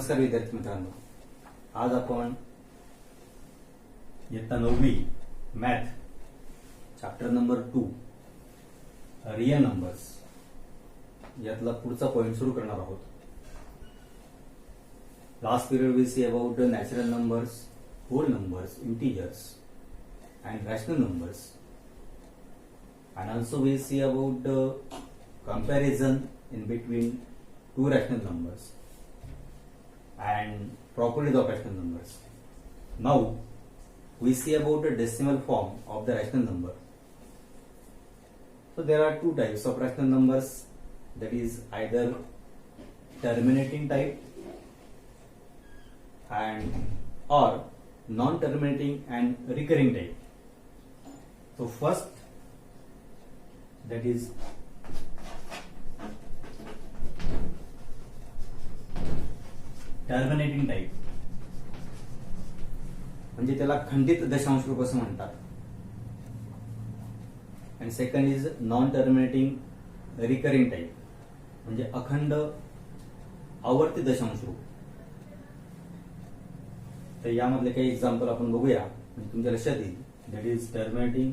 नमस्कार विद्यार्थी मित्रांनो, आज आपण इयत्ता 9वी math chapter number 2 real numbers यातला पुढचा पॉइंट सुरू करणार आहोत. Last period we see about natural numbers, whole numbers, integers and rational numbers, and also we see about the comparison in between two rational numbers and properties of rational numbers. Now we see about the decimal form of the rational number. So there are two types of rational numbers, that is either terminating type and or non-terminating and recurring type. So first, that is terminating type, म्हणजे त्याला खंडित दशांश रूप असं म्हणतात. आणि second is non terminating recurring type, म्हणजे अखंड आवर्ती दशांश रूप. तर यामधले काही एक्झाम्पल आपण बघूया, म्हणजे तुमच्या लक्षात येईल. That is terminating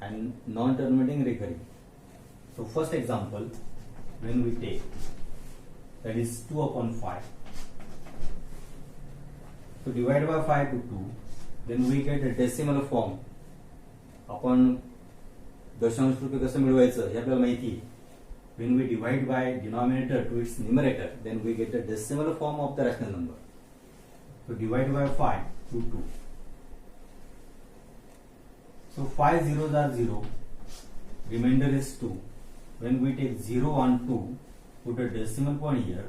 and non-terminating recurring. So first example, when we take, that is 2 upon 5. So divide by 5 to 2, then we get a decimal form. आपण दशांश रूपी कसं मिळवायचं हे आपल्याला माहिती आहे. When we divide by denominator to its numerator, then we get a decimal form of the rational number. So divide by 5 to 2. So 5 zeros are 0, remainder is 2. When we take 0 on 2, put a decimal point here,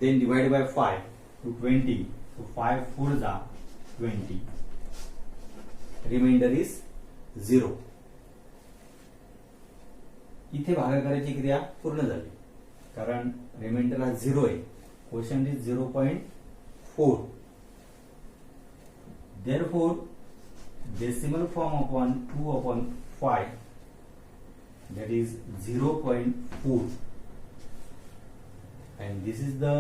then divide by 5 to 20. So 5 4s are 20. Remainder is 0. इथे भागाकाराची क्रिया पूर्ण झाली, कारण reminder हा 0 आहे. Quotient is 0.4. Therefore, decimal form upon 2 upon 5, that is 0.4, and this is the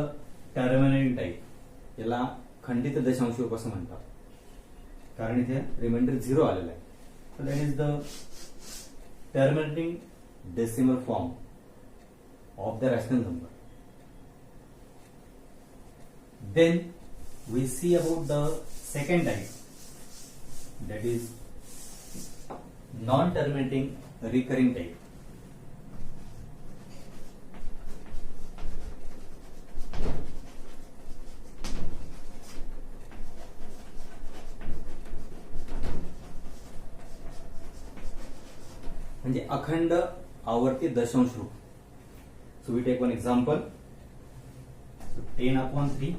terminating type. याला खंडित दशांश रूप असं म्हणतात, कारण इथे रिमाइंडर 0 आलेला आहे. So that is the terminating decimal form of the rational number. Then we see about the second type, that is non-terminating recurring type. म्हणजे अखंड आवर्ती दशांश रूप. So we take one example. So 10 upon 3.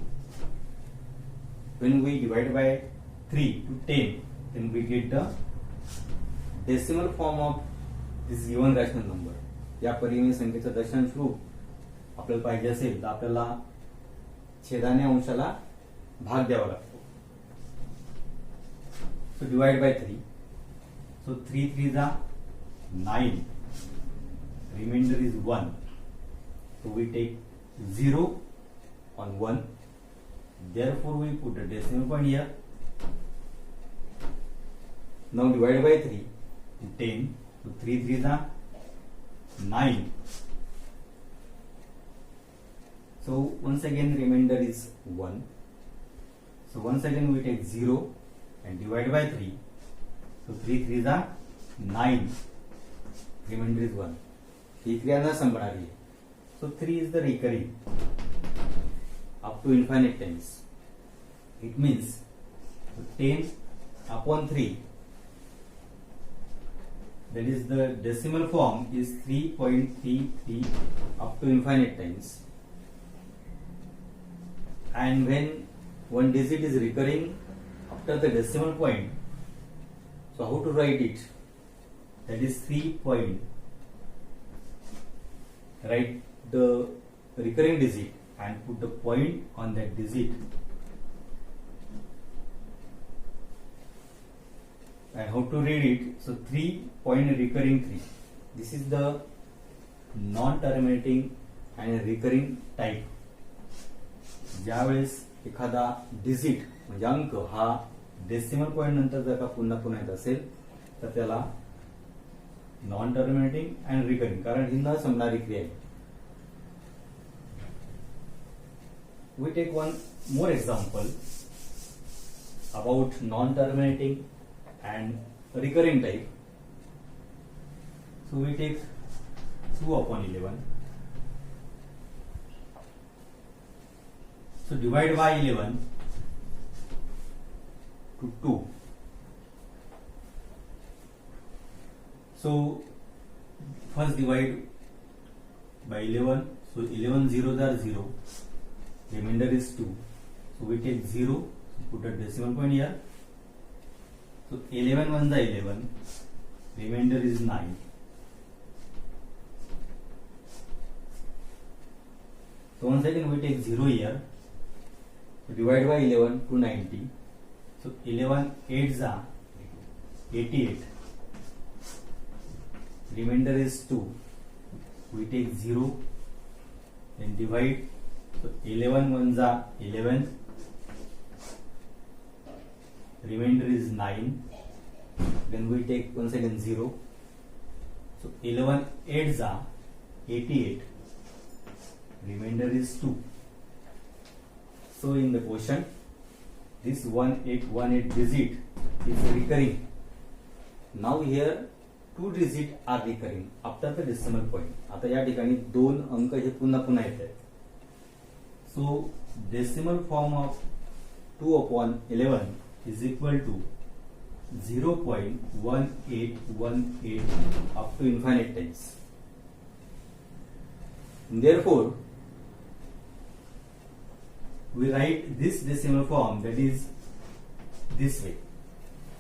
When we divide by 3 to 10, then we get the decimal form of this given rational number. या परिमेय संख्येचं दशांश रूप आपल्याला पाहिजे असेल तर आपल्याला छेदाने अंशाला भाग द्यावा लागतो. So divide by 3. So 3 3s are 9. Remainder is 1. So we take 0 on 1. Therefore, we put a decimal point here. Now divide by 3 to 10. So 3 3s are 9. So once again remainder is 1. So once again we take 0 and divide by 3. So 3 3s are 9. Remainder is 1. ही क्रिया न संपणारी है. So 3 is the recurring up to infinite times. It means 10 upon 3, that is the decimal form is 3.33 up to infinite times. And when one digit is recurring after the decimal point, so how to write it? That is 3 point. Write the recurring digit and put the point on that digit. And how to read it? So 3 point recurring 3. This is the non-terminating आणि recurring type. ज्यावेळेस एखादा digit म्हणजे अंक हा decimal point नंतर जर का पुन्हा पुन्हा येत असेल तर त्याला नॉन टर्मिनेटिंग अँड रिकरिंग, कारण ही न संपणारी क्रिया आहे. We take one more example about non-terminating and recurring type. So we take 2/11. So divide by 11 to 2. So first divide by 11. So 11 zeros are 0. Remainder is 2. So we take 0, put a decimal point here. So 11 ones are 11. Remainder is 9. So once again we take 0 here. So divide by 11 to 90. So 11 8s are 88. Remainder is 2. We take 0 and divide. So 11 ones are 11. Remainder is 9. Then we take once again 0. So 11 8s are 88. Remainder is 2. So in the question, this 1818 digit is recurring. Now here 2 digit are recurring after the decimal point. आता या ठिकाणी 2 अंक हे पुन्हा पुन्हा येत आहेत. So decimal form of 2/11 is equal to 0.1818 up to infinite times. Therefore, we write this decimal form, that is this way.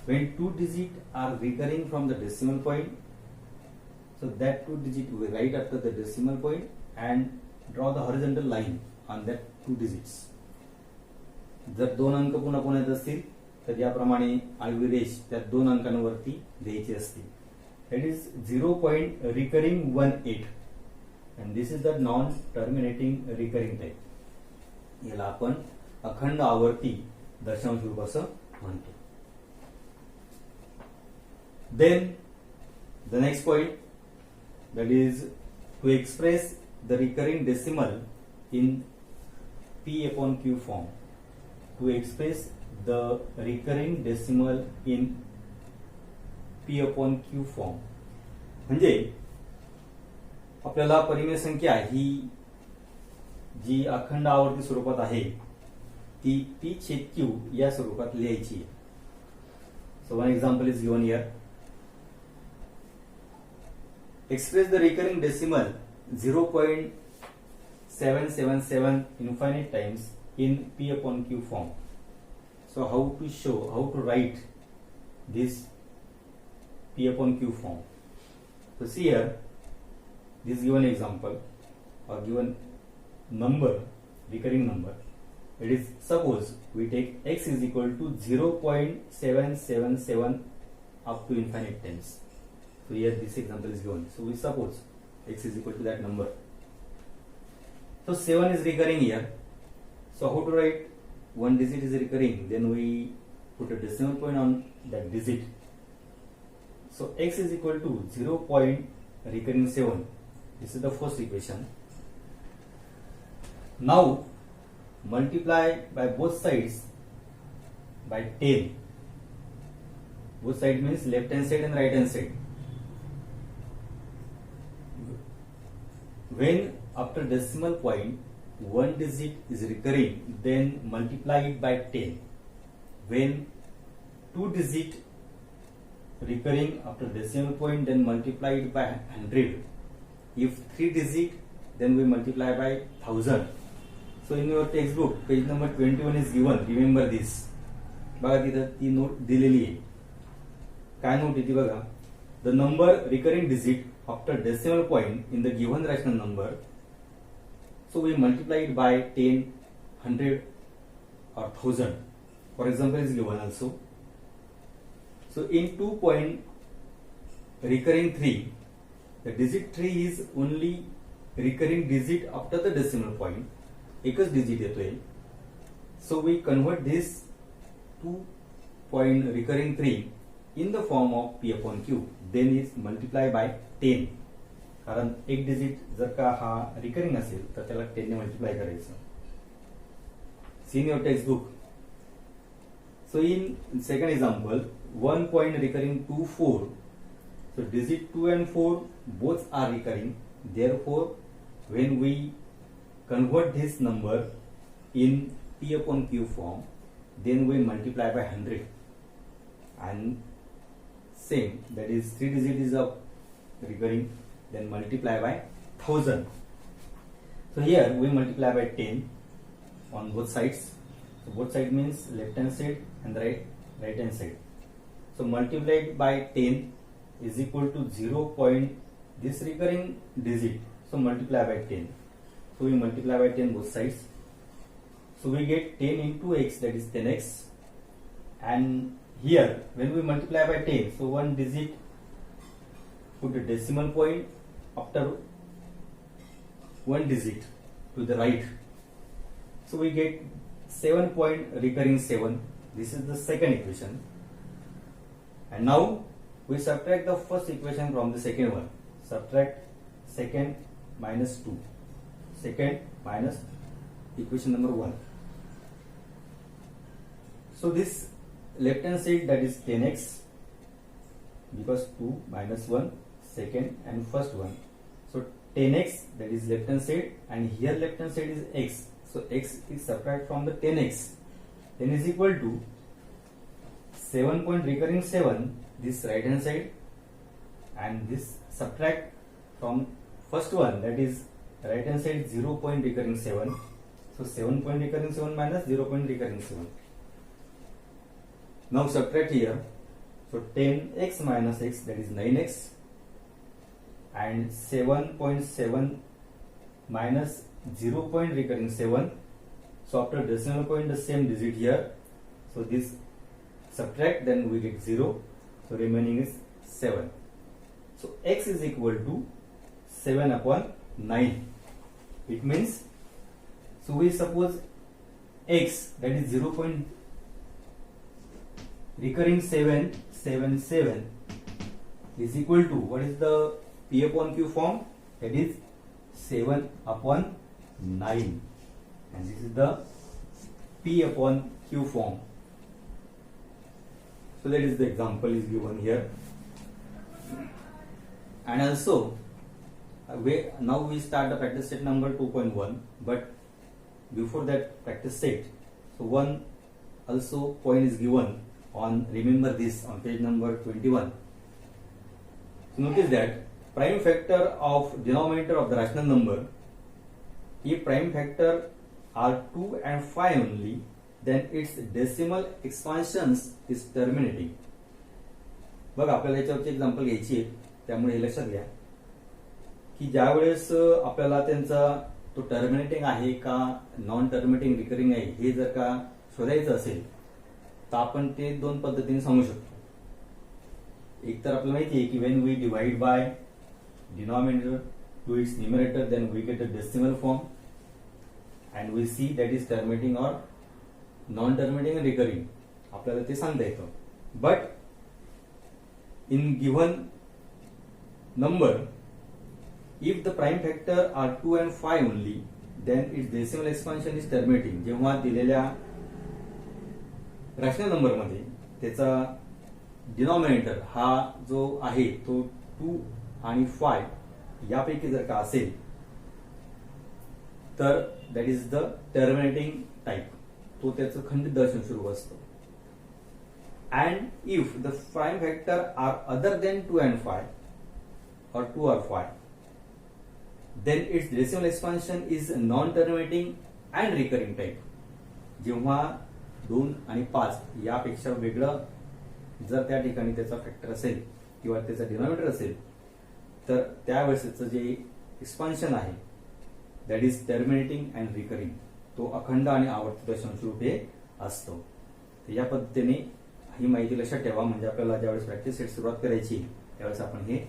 When 2 digits are recurring from the decimal point, so that 2 digit we write after the decimal point and draw the horizontal line on that 2 digits. जर 2 अंक पुन्हा पुन्हा येत असतील तर याप्रमाणे आडवी रेष त्या 2 अंकांवरती द्यायची असते. That is 0.18 and this is the non-terminating recurring type. याला आपण अखंड आवर्ती दशांश रूप असं म्हणतो. Then the next point, that is to express the recurring decimal in P/Q form. To express the recurring decimal in P/Q form म्हणजे आपल्याला परिमेय संख्या ही जी अखंड आवर्ती स्वरूपात आहे ती P/Q या स्वरूपात लिहायची आहे. So one example is given here. Express the recurring decimal 0.777 infinite times in P/Q form. So how to write this P/Q form? So see here, this given example or given number, recurring number, it is, suppose we take x is equal to 0.777 up to infinite times. So here this example is given. So we suppose x is equal to that number. So 7 is recurring here. So how to write? One digit is recurring, then we put a decimal point on that digit. So x is equal to 0.recurring 7. This is the first equation. Now multiply by both sides by 10. Both sides means left hand side and right hand side. When after decimal point one digit is recurring, then multiply it by 10. When 2 digit recurring after decimal point, then multiply it by 100. If 3 digit, then we multiply by 1000. So in your textbook, page number 21 is given. Remember this. बघा तिथं ती note दिलेली आहे. काय note आहे ती बघा. The number recurring digit after decimal point in the given rational number. So we multiply it by 10, 100 or 1000. For example is given also. So in 2 point recurring 3, the digit 3 is only recurring digit after the decimal point, एकच digit येतोय. So we convert this 2 point recurring 3 in the form of p upon q, then is multiply by 10. कारण एक digit जर का हा recurring असेल तर त्याला 10 ने मल्टिप्लाय करायचं. See in your textbook. So in second example 1 point recurring 2 4. So digit 2 and 4 both are recurring. Therefore, when we convert this number in p upon q form, then we multiply by 100. And same, that is 3 digit is of recurring, then multiply by 1000. So here we multiply by 10 on both sides. So both side means left hand side and the right hand side. So multiplied by 10 is equal to 0 point this recurring digit. So multiply by 10. So we multiply by 10 both sides. So we get 10 into x, that is 10x. And here when we multiply by 10, so one digit put a decimal point after one digit to the right. So we get 7 point recurring 7. This is the second equation. And now we subtract the first equation from the second one. Subtract second minus 2. Second minus equation number 1. So this left hand side, that is 10x, because 2 minus 1, second and first one. So 10x, that is left hand side, and here left hand side is x. So x is subtract from the 10x. 10 is equal to 7 point recurring 7, this right hand side, and this subtract from first one, that is right hand side 0 point recurring 7. So 7 point recurring 7 minus 0 point recurring 7. Now subtract here. So 10x minus x, that is 9x, and 7.7 minus 0 point recurring 7. So after decimal point, the same digit here. So this subtract, then we get 0. So remaining is 7. So x is equal to 7 upon 9. It means, so we suppose x, that is 0 point recurring 7 is equal to, what is the p upon q form? That is 7 upon 9, and this is the p upon q form. So that is the example is given here. And also now we start the practice set number 2.1, but before that practice set, so one also point is given on, remember this, on page number 21. So notice that prime factor of denominator of the rational number, if prime factor are 2 and 5 only, then its decimal expansions is terminating. बघ आपल्याला याच्यावरची example घ्यायची आहे, त्यामुळे हे लक्षात घ्या की ज्या वेळेस आपल्याला त्यांचा तो टर्मिनेटिंग आहे का नॉन टर्मिनेटिंग रिकरिंग आहे हे जर का शोधायचं असेल तर आपण ते दोन पद्धतीने सांगू शकतो. एक तर आपल्याला माहिती आहे की when we divide by denominator to its numerator, then we get a decimal form and we see that is terminating or non terminating and recurring, आपल्याला ते सांगता येतं. But in given number, if the prime factor are 2 and 5 only, then its decimal expansion is terminating. जेव्हा दिलेल्या rational number मध्ये त्याचा denominator हा जो आहे तो 2 आणि 5 यापैकी जर का असेल तर that is the terminating type, तो त्याचं खंडित दर्शन सुरू असतं. And if the prime factor are other than 2 and 5 or 2 or 5, then its decimal expansion is non-terminating and recurring type. जेव्हा 2 आणि 5 यापेक्षा वेगळं जर त्या ठिकाणी त्याचा फॅक्टर असेल किंवा त्याचा डिनॉमिनेटर असेल तर त्यावेळेसचं जे एक्सपान्शन आहे that is terminating and recurring, तो अखंड आणि आवर्ती दशांश रूपे असतो. तर या पद्धतीने ही माहिती लक्षात ठेवा, म्हणजे आपल्याला ज्यावेळेस प्रॅक्टिस सेट सुरुवात करायची त्यावेळेस आपण हे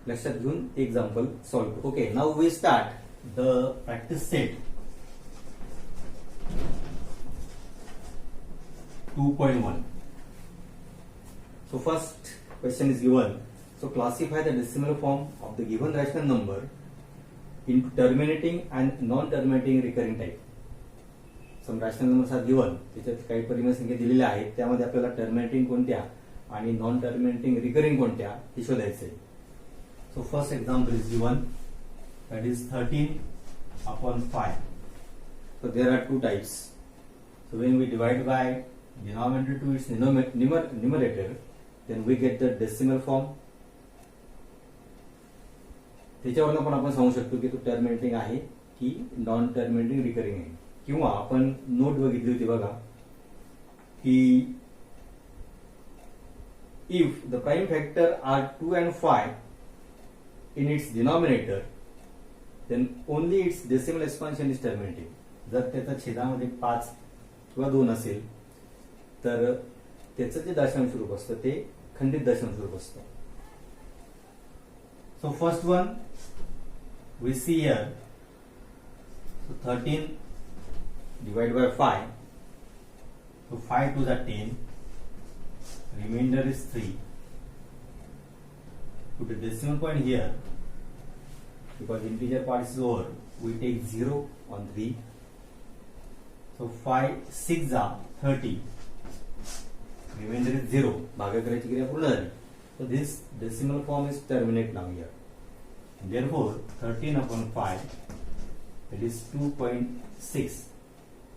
लक्षात घेऊन example solve. Okay, now we start the practice set 2.1. So first question is given. So classify the decimal form of the given rational number into terminating and non-terminating recurring type. Some rational numbers are given. त्याच्यात काही परिमेय संख्या दिलेल्या आहेत, त्यामध्ये आपल्याला terminating कोणत्या आणि नॉन टर्मिनेटिंग रिकरिंग कोणत्या हे शोधायचे आहे. So first example is given, that is 13/5. So there are two types. So when we divide by denominator to its numerator, then we get the decimal form. त्याच्यावरून पण आपण सांगू शकतो की तो टर्मिनेटिंग आहे की नॉन टर्मिनेटिंग रिकरिंग आहे. किंवा आपण नोट बघितली होती बघा की if the prime factor are 2 and 5 in its denominator, then only its decimal expansion is terminating. जर त्याचा छेदामध्ये 5 किंवा 2 असेल तर त्याचं जे दशांश रूप असतं ते खंडित दशांश रूप असतं. So first one we see here, so 13 divided by 5, so 5 to the 10, remainder is 3. Put a decimal point here, because integer part is over, we take 0 on 3. So 5 6 are 30, remainder is 0. भागाकाराची क्रिया पूर्ण झाली. So this decimal form is terminate now here. And therefore 13/5, that is 2.6.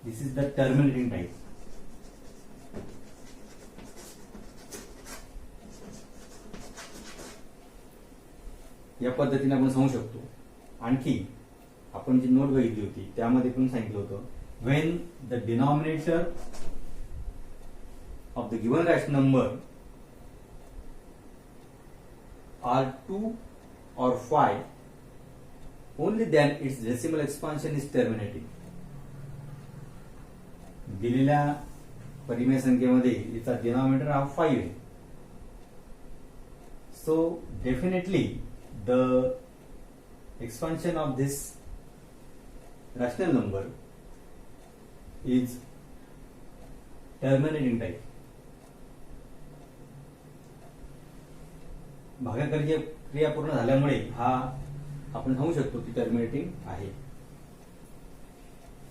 This is the terminating type. या पद्धतीने आपण सांगू शकतो. आणखी आपण जी नोट बघितली होती त्यामध्ये पण सांगितलं होतं, when the denominator of the given rational number are 2 or 5, only then its decimal expansion is terminating. दिलेल्या परिमेय संख्येमध्ये याचा डिनॉमिनेटर हा 5 आहे. So definitely the expansion of this rational number is terminating type. भागाकाराची क्रिया पूर्ण झाल्यामुळे हा आपण सांगू शकतो की टर्मिनेटिंग आहे.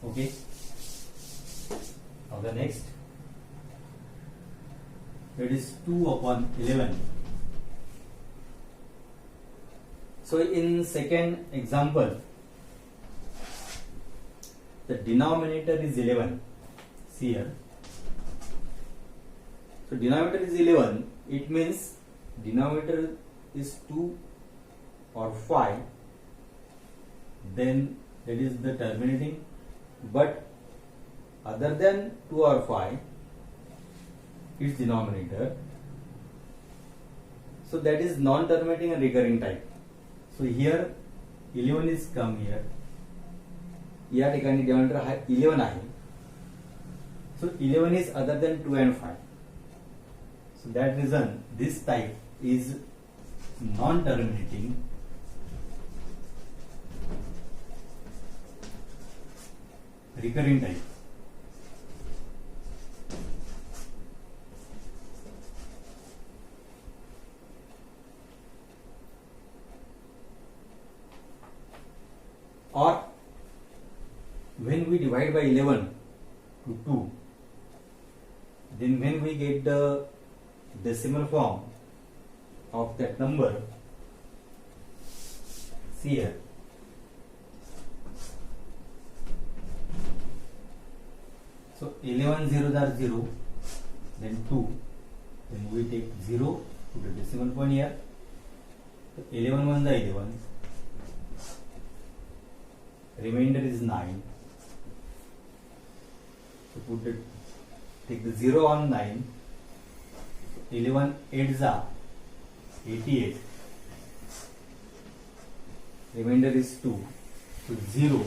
Okay, now the next, that is 2/11. So in second example, the denominator is 11. See here, so denominator is 11. It means denominator is 2 or 5, then that is the terminating. But other than 2 or 5, its denominator, so that is non-terminating and recurring type. So here 11 is come here. या ठिकाणी denominator हा 11 आहे. So 11 is other than 2 and 5. So that reason this type is non-terminating recurring type. Or when we divide by 11 to 2, then when we get the decimal form of that number, see here, so 11 zeros are 0, then 2, then we take 0 to the decimal point here. So 11 ones are 11, remainder is 9. So take the 0 on 9. 11 8s are 88. Remainder is 2. So 0.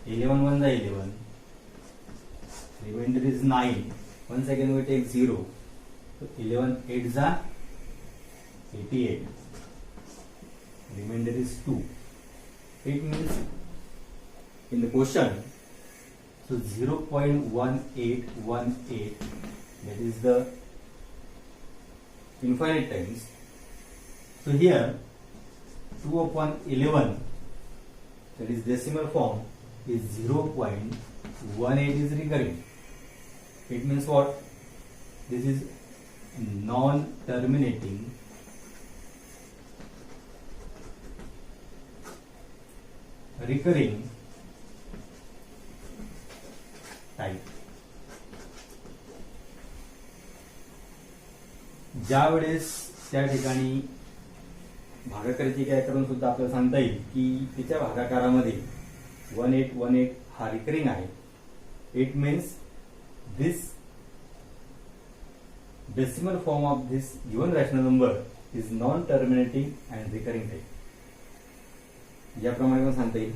11 ones are 11. Remainder is 9. Once again we take 0. So 11 8s are 88. remainder is 2. It means in the question, so 0.1818, that is the infinite times. So here 2 upon 11, that is decimal form, is 0.18 is recurring. It means what? This is non-terminating recurring type. ज्या वेळेस त्या ठिकाणी भागाकाराची काय करून सुद्धा आपल्याला सांगता येईल की तिच्या भागाकारामध्ये 1818 हा रिकरिंग आहे. It means this decimal form of this given rational number is non-terminating and recurring type. याप्रमाणे पण सांगता येईल.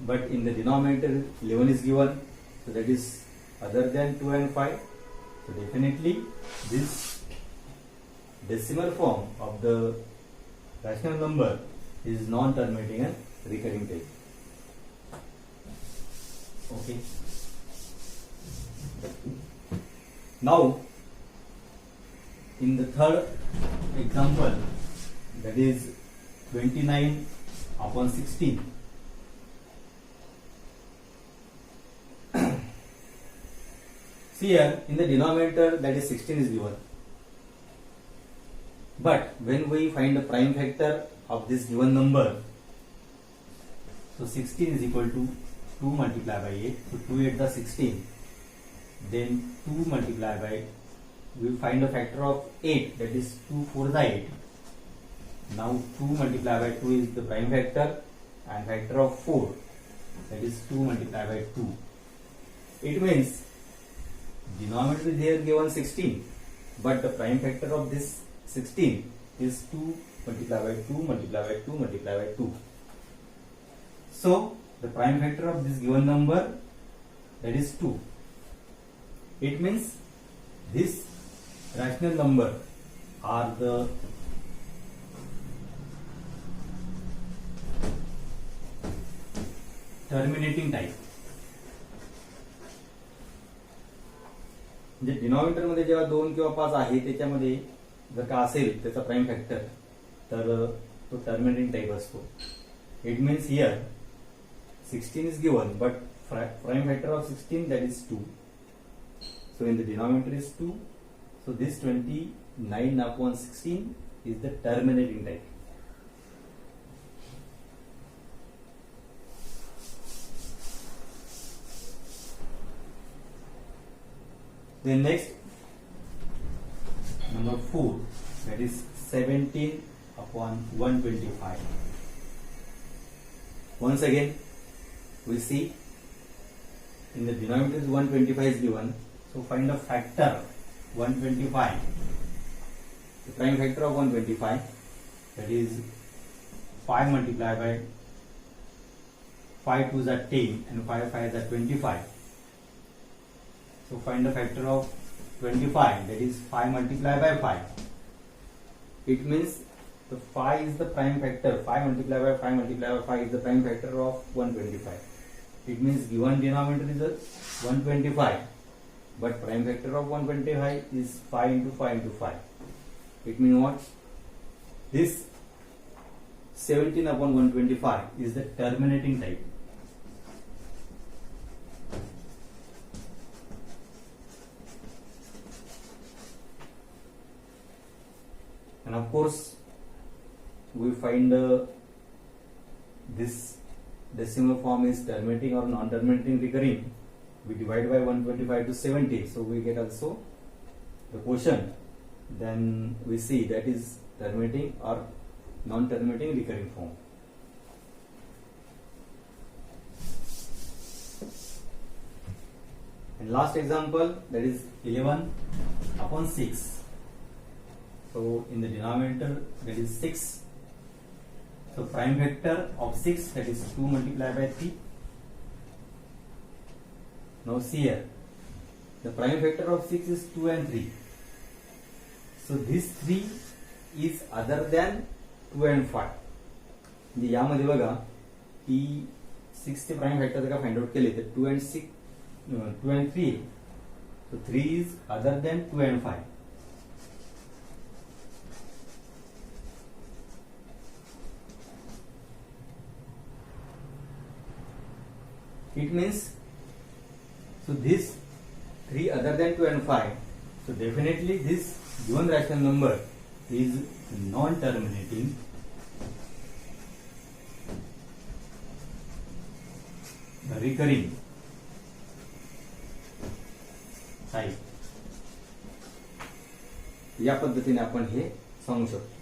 But in the denominator 11 is given, so that is other than 2 and 5. So definitely this decimal form of the rational number is non-terminating and recurring type. Okay. Now in the third example, that is 29 upon 16. See here, in the denominator, that is 16 is given. But when we find the prime factor of this given number, so 16 is equal to 2 multiplied by 8. So 2 8 the 16. Then 2 multiplied by, we find a factor of 8, that is 2 4 the 8. Now 2 multiplied by 2 is the prime factor, and factor of 4, that is 2 multiplied by 2. It means denominator is here given 16, but the prime factor of this 16 is 2 multiplied by 2 multiplied by 2 multiplied by 2. So the prime factor of this given number, that is 2. It means this rational number are the terminating type. म्हणजे denominator मध्ये जेव्हा 2 किंवा 5 आहे त्याच्यामध्ये जर का असेल त्याचा प्राइम फॅक्टर, तर तो टर्मिनेटिंग टाइप असतो. It means here 16 is given, but prime factor of 16, that is 2. So in the denominator is 2. So this 29 upon 16 is the terminating type. Then next, number 4, that is 17 upon 125. Once again, we see in the denominator is 125 is given. So find a factor 125. The prime factor of 125, that is 5 multiplied by 5 2s are 10 and 5 5s are 25. So find the factor of 25, that is 5 multiplied by 5. It means the 5 is the prime factor. 5 multiplied by 5 multiplied by 5 is the prime factor of 125. It means given denominator is 125, but prime factor of 125 is 5 into 5 into 5. It means what? This 17 upon 125 is the terminating type. And of course, we find this decimal form is terminating or non-terminating recurring. We divide by 125 to 70, so we get also the quotient. Then we see that is terminating or non-terminating recurring form. And last example, that is 11 upon 6. So in the denominator, that is 6. So prime factor of 6, that is 2 multiplied by 3. Now see here, the prime factor of 6 is 2 and 3. So this 3 is other than 2 and 5. म्हणजे यामध्ये बघा की 6 चे prime factor जर का find out केले तर 2 and 3 so 3 is other than 2 and 5. It means so this 3 other than 2 and 5, so definitely this given rational number is non-terminating recurring type. या पद्धतीने आपण हे सांगू शकतो.